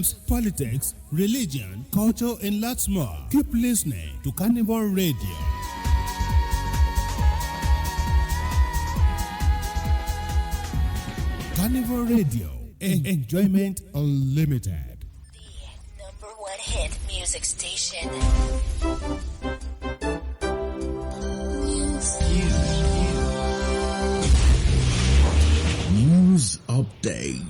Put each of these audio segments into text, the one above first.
politics, religion, culture, and lots more. Keep listening to Carnival Radio. Carnival Radio, enjoyment unlimited. The number one hit music station. News update.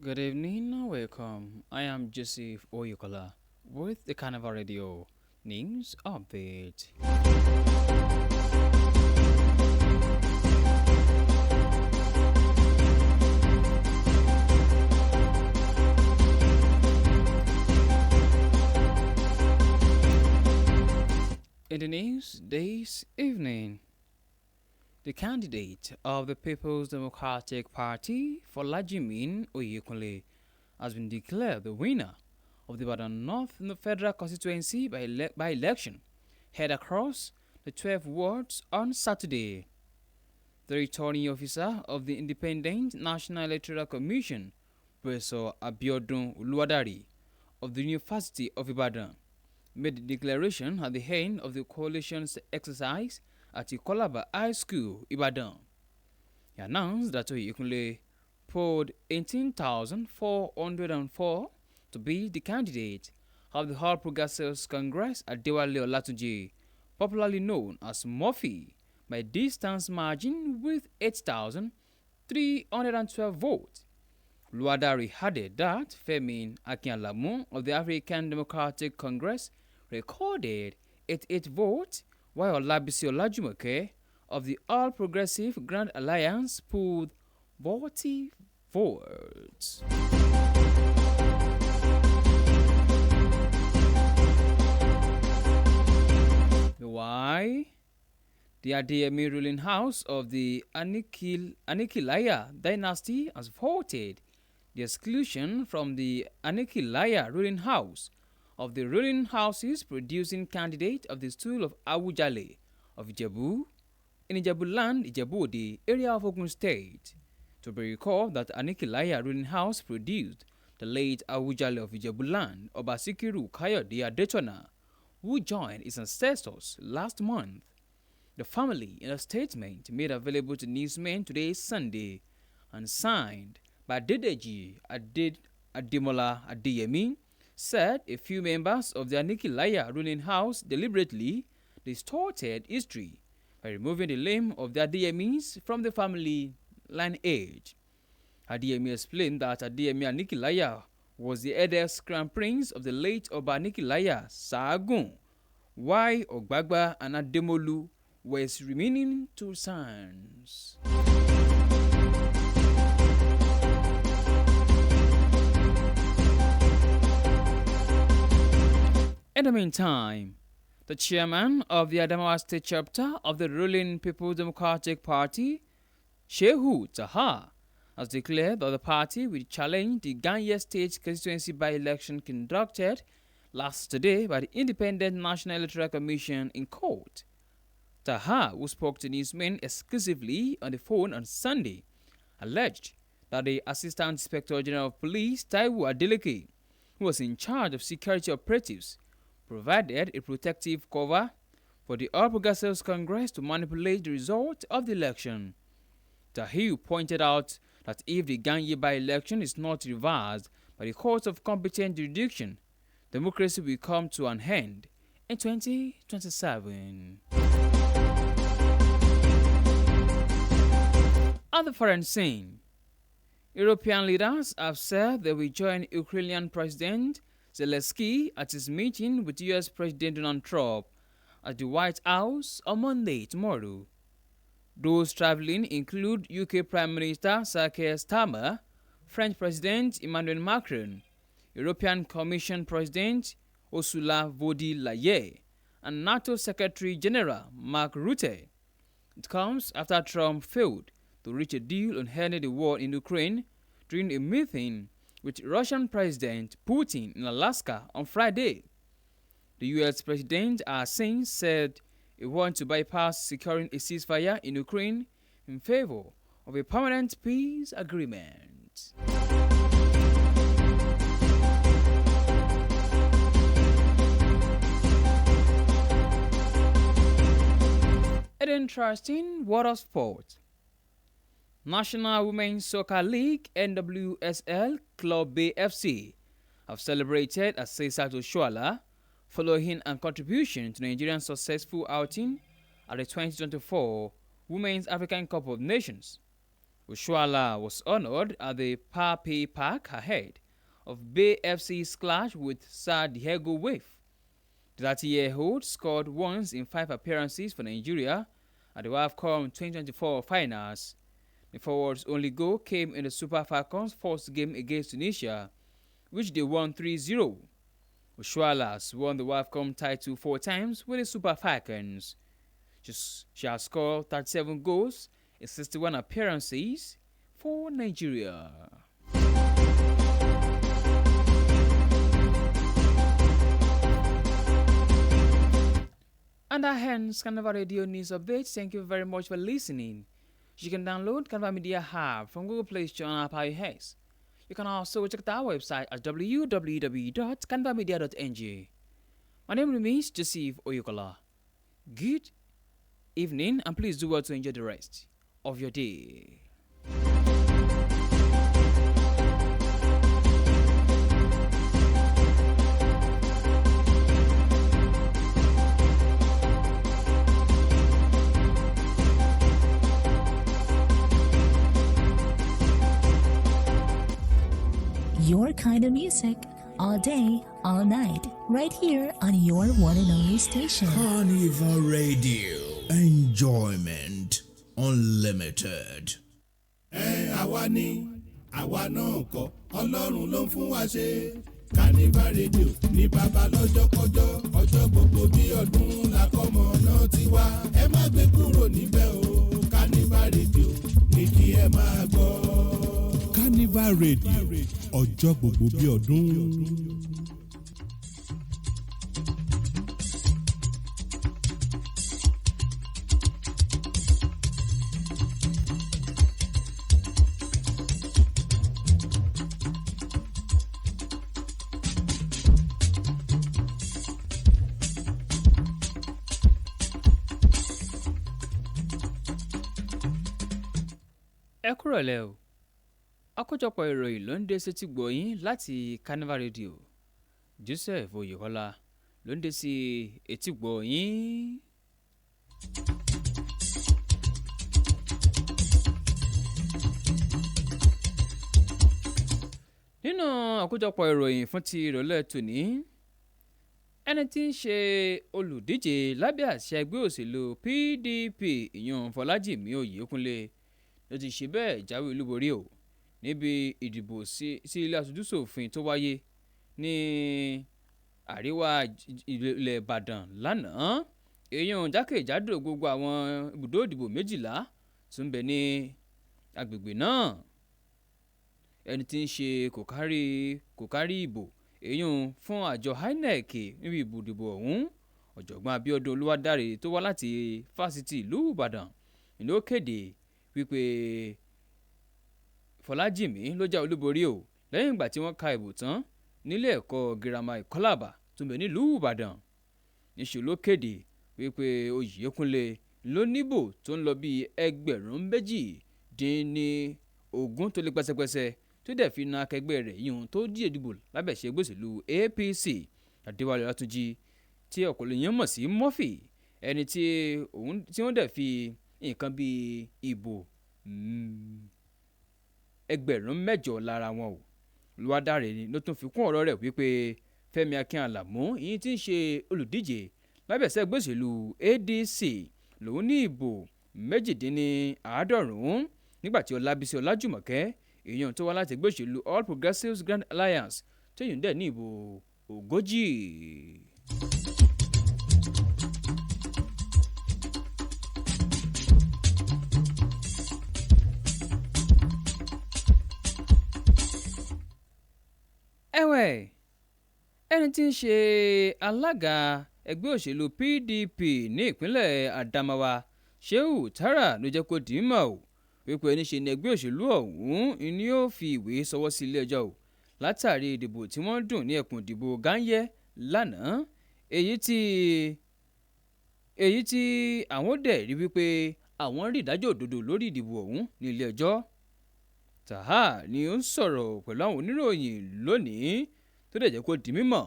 Good evening, welcome. I am Joseph Oyokola with the Carnival Radio News Update. In the news this evening, the candidate of the People's Democratic Party, Folajimin Oyekunle, has been declared the winner of the Ibadan North Federal Constituency by election held across the 12 wards on Saturday. The returning officer of the Independent National Electoral Commission, Professor Abiodun Uluwadari of the University of Ibadan, made the declaration at the end of the coalition's exercise at Ikolaba High School, Ibadan. He announced that Oyekunle polled 18,404 to be the candidate of the All Progressives Congress at Adewale Olatunji, popularly known as Murphy, by distance margin with 8,312 votes. Luadari added that Femi Akinlamu of the African Democratic Congress recorded 88 votes, while Olabisi Olajumoke of the All Progressive Grand Alliance pulled 40 votes. Why? The Adeyemi ruling house of the Anikilaya dynasty has voted the exclusion from the Anikilaya ruling house of the ruling house's producing candidate of the stool of Awujale of Ijebu in Ijebu land, Ijebu-Ode area of Ogun State. To be recalled that Anikilaya ruling house produced the late Awujale of Ijebu land, Obasikiru Kayode Adetona, who joined his ancestors last month. The family, in a statement made available to newsmen today, Sunday, and signed by Dedeji Ademola Adeyemi, said a few members of the Anikilaya ruling house deliberately distorted history by removing the name of the Adeyemis from the family lineage. Adeyemi explained that Adeyemi Anikilaya was the eldest crown prince of the late Oba Anikilaya Saagun, while Ogbagba and Ademolu were his remaining two sons. In the meantime, the chairman of the Adamawa State chapter of the ruling People's Democratic Party, Shehu Taha, has declared that the party will challenge the Ganye State constituency by-election conducted last Saturday by the Independent National Electoral Commission in court. Taha, who spoke to newsmen exclusively on the phone on Sunday, alleged that the Assistant Inspector General of Police, Taiwo Adeleke, who was in charge of security operatives, provided a protective cover for the All Progressives Congress to manipulate the result of the election. Tahiu pointed out that if the Ganye by-election is not reversed by the courts of competent jurisdiction, democracy will come to an end in 2027. On the foreign scene, European leaders have said they will join Ukrainian President Zelensky at his meeting with U.S. President Donald Trump at the White House on Monday tomorrow. Those traveling include UK Prime Minister Sir Keir Starmer, French President Emmanuel Macron, European Commission President Ursula von der Leyen, and NATO Secretary General Mark Rutte. It comes after Trump failed to reach a deal on ending the war in Ukraine during a meeting with Russian President Putin in Alaska on Friday. The U.S. president has since said he wants to bypass securing a ceasefire in Ukraine in favor of a permanent peace agreement. An interesting world of sport. National Women's Soccer League NWSL Club Bay FC have celebrated Asesa Oshoala following a contribution to Nigeria's successful outing at the 2024 Women's African Cup of Nations. Oshoala was honored at the Pape Park ahead of Bay FC's clash with Sir Diego Wave. The 30-year-old scored once in 5 appearances for Nigeria at the WAFCON 2024 finals. The forward's only goal came in the Super Falcons' first game against Tunisia, which they won 3-0. Oshoala has won the WAFCON title 4 times with the Super Falcons. She has scored 37 goals in 61 appearances for Nigeria. And that ends Carnival Radio News Update. Thank you very much for listening. You can download Carnival Media Hub from Google Play Store and Apple iOS. You can also check out our website at www.carnivalmedia.ng. My name remains Joseph Oyokola. Good evening, and please do well to enjoy the rest of your day. Your kind of music, all day, all night, right here on your one and only station. Carnival Radio. Enjoyment unlimited. àwa ni àwa náà kọ́ Ọlọ́run ló ń fún wa ṣe. Carnival Radio ní bàbá lọ́jọ́kọjọ́ ọjọ́ gbogbo bí ọdún làkọ́mọ náà ti wá. Ẹ má gbé kúrò níbẹ̀ o. Carnival Radio ní kí ẹ máa gbọ́. Carnival Radio ọjọ́ gbogbo bí ọdún. Ẹ kúrọ̀lẹ́ o. Àkójọpọ̀ ìròyìn ló ń dé sétí gbọ̀yìn láti Carnival Radio. Joseph Oyekola ló ń dé sí etí gbọ̀yìn. Nínú àkójọpọ̀ ìròyìn fún ti ìrọ̀lẹ́ tòní, ẹni tí ń ṣe olùdíje lábẹ́ àṣẹ ẹgbẹ́ òṣèlú PDP ìyún Fọlájìmí Oyèkúnlé ló ti ṣe bẹ́ẹ̀ jáwé olúborí o níbi ìdìbò sí ilé aṣojú-ṣòfin tó wáyé ní àríwá ilẹ̀ Ìbàdàn lánàá. Èèyàn jákèjádò gbogbo àwọn ibùdó ìdìbò 12 tún bẹ ní agbègbè náà. Ẹni tí ń ṣe kò kárí ìbò èèyàn fún àjọ INEC níbi ìbùdìbò ọ̀hún, ọ̀jọ̀gbọ́n Abíọ́dún Olúwadáre tó wá láti fásitì ìlú Ìbàdàn ló kéde wípé Fọlájìmí ló já olúborí o lẹ́yìn ìgbà tí wọ́n ka ìbò tán nílé ẹ̀kọ́ girama Ìkọ́làbà tó ń bẹ nílùú Ìbàdàn. Níṣẹ́ ló kéde wípé Oyèkúnlé ló níbò tó ń lọ bíi 2,080 tó lé pẹ́sẹ́pẹ́sẹ́ tó tó dẹ̀ fi na akẹgbẹ́ rẹ̀ yìí tó díje dìbò lábẹ́sẹ̀ ẹgbẹ́ òṣèlú APC Adéwálé Ọlátúnjí tí ọ̀pọ̀lọpọ̀ èèyàn mọ̀ sí Murphy ẹni tí wọ́n dẹ̀ fi nǹkan bíi ìbò 8,000 lára wọn o. Olúwadáre ni ló tún fi kún ọ̀rọ̀ rẹ̀ wípé Fẹ́mi Akínàlámú ìyí tí ń ṣe olùdíje lábẹ́sẹ̀ ẹgbẹ́ òṣèlú ADC lòun ní ìbò 98 nígbàtí Ọlábísí Ọlájùmọ̀kẹ́ èèyàn tó wá láti ẹgbẹ́ òṣèlú All Progressives Grand Alliance tóyìn dẹ̀ ní ìbò 40. ẹ̀wẹ̀ ẹni tí ń ṣe alága ẹgbẹ́ òṣèlú PDP ní ìpínlẹ̀ Adamawa Shehu Tara ló jẹ́ kó dì í mọ̀ o wípé níṣe ni ẹgbẹ́ òṣèlú ọ̀hún ni ó fi ìwé sọwọ́ sí ilé ẹjọ́ o látàrí ìdìbò tí wọ́n dùn ní ẹkùn ìdìbò Ganye lánàá èyí tí àwọn dẹ̀ rí wípé àwọn rí ìdájọ́ òdodo lórí ìdìbò ọ̀hún ní ilé ẹjọ́. Taha ni ó ń sọ̀rọ̀ pẹ̀lú àwọn oníròyìn lónìí tó dẹ̀ jẹ́ kó di mímọ̀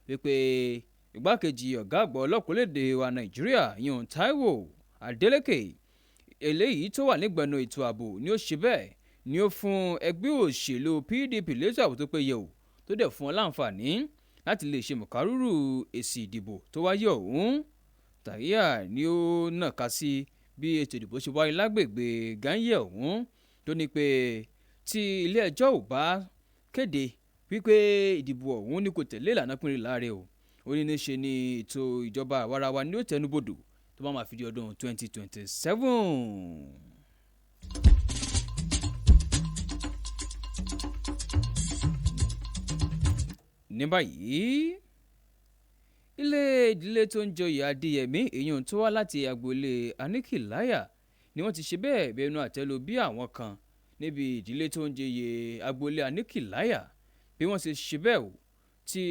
wípé igbákejì ọ̀gá àgbà ọlọ́pàá orílẹ̀-èdè wa Nàìjíríà yan Táíwò Adélékè eléyìí tó wà nígbẹ̀nu ètò ààbò ni ó ṣe bẹ́ẹ̀ ni ó fún ẹgbẹ́ òṣèlú PDP létò ààbò tó péye o tó dẹ̀ fún ọ láǹfààní láti lè ṣe mọ̀kárùrù èsì ìdìbò tó wáyé ọ̀hún. Tahiya ni ó nàka sí bí ètò ìdìbò ṣe wáyé lágbègbè Ganye ọ̀hún tó ní pé tí ilé ẹjọ́ ò bá kéde wípé ìdìbò ọ̀hún ni kò tẹ̀lé ìlànà pínlẹ̀ láre o ó ní níṣe ni ètò ìjọba àwarawa ni ó tẹnubodò tó bá máa fi di ọdún 2027. ní báyìí ilé ìdílé tó ń joyè Adéyẹmí èèyàn tó wá láti agboolé Aníkìláyà ni wọ́n ti ṣe bẹ́ẹ̀ bẹnu àtẹ́lu bí àwọn kan níbi ìdílé tó ń joyè agboolé Aníkìláyà bí wọ́n ṣe ṣe bẹ́ẹ̀ o tí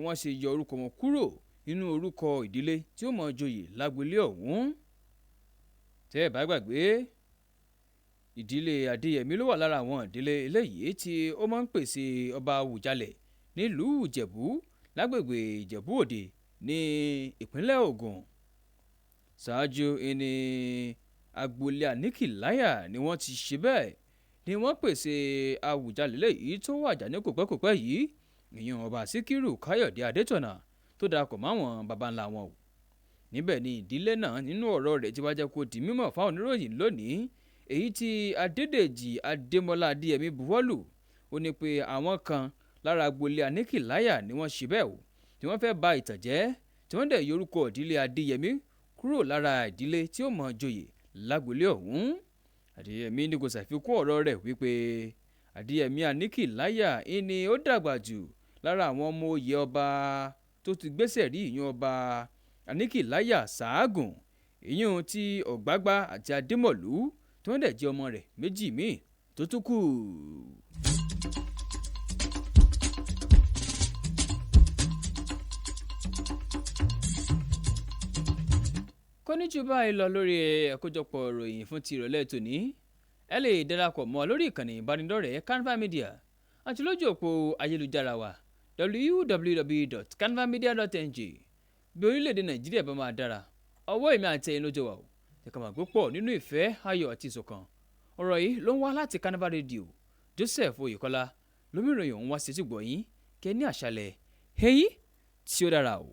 wọ́n ṣe yọ orúkọ wọn kúrò nínú orúkọ ìdílé tí ó mọ̀ joyè lágboolé ọ̀hún. tẹ́ ẹ bá gbàgbé ìdílé Adéyẹmí ló wà lára àwọn ìdílé eléyìí tí ó máa ń pèsè ọba Àwùjalẹ̀ nílùú Ìjẹ̀bú lágbègbè Ìjẹ̀bú Òde ní ìpínlẹ̀ Ògùn. ṣáájú ní agboolé Aníkìláyà ni wọ́n ti ṣe bẹ́ẹ̀ ni wọ́n pèsè Àwùjalẹ̀ léyìí tó wàjà ní kòpẹ́kòpẹ́ yìí ìyẹn ọba Síkírù Káyọ̀dé Adétọ̀nà tó darapọ̀ máwọn baba ńlá wọn o. níbẹ̀ ni ìdílé náà nínú ọ̀rọ̀ rẹ̀ ti wá jẹ́ kó di mímọ̀ fáwọn oníròyìn lónìí èyí tí Adédèjì Adémọ́lá Adéyẹmí buwọ́lù ó ní pé àwọn kan lára agboolé Aníkìláyà ni wọ́n ṣe bẹ́ẹ̀ o tí wọ́n fẹ́ ba ìtàn jẹ́ tí wọ́n dẹ̀ yorúkọ ìdílé Adéyẹmí kúrò lára ìdílé tí ó mọ̀ joyè lágboolé ọ̀hún. Adéyẹmí ní kò ṣàfikún ọ̀rọ̀ rẹ̀ wípé Adéyẹmí Aníkìláyà ni ó dàgbà jù lára àwọn ọmọ oyè ọba tó ti gbéṣẹ̀ rí ìyún ọba Aníkìláyà Ṣàágùn ìyún ti Ọ̀gbágbá àti Adémọ̀lú tí wọ́n dẹ̀ jẹ́ ọmọ rẹ̀ méjì míì tó tún kù. kò ní jù báyìí lọ lórí àkójọpọ̀ ìròyìn fún ti ìrọ̀lẹ́ tòní. ẹ lè darapọ̀ mọ́ lórí ìkànnì ìbánidọ́rẹ̀ẹ́ Carnival Media àti lójú òpó ayélujára wa www.carnivalmedia.ng. bí orílẹ̀-èdè Nàìjíríà bá máa dára ọwọ́ èmi àti ẹ̀yin lójó wa o ẹ̀ka máa gbé pọ̀ nínú ìfẹ́ ayọ̀ àti ìṣọ̀kan. ọ̀rọ̀ yìí ló ń wá láti Carnival Radio. Joseph Oyèkọ́lá lómi ìròyìn òun wá sí ti gbọ̀nyìn kẹ́ ní àṣálẹ́ èyí tí ó dára o.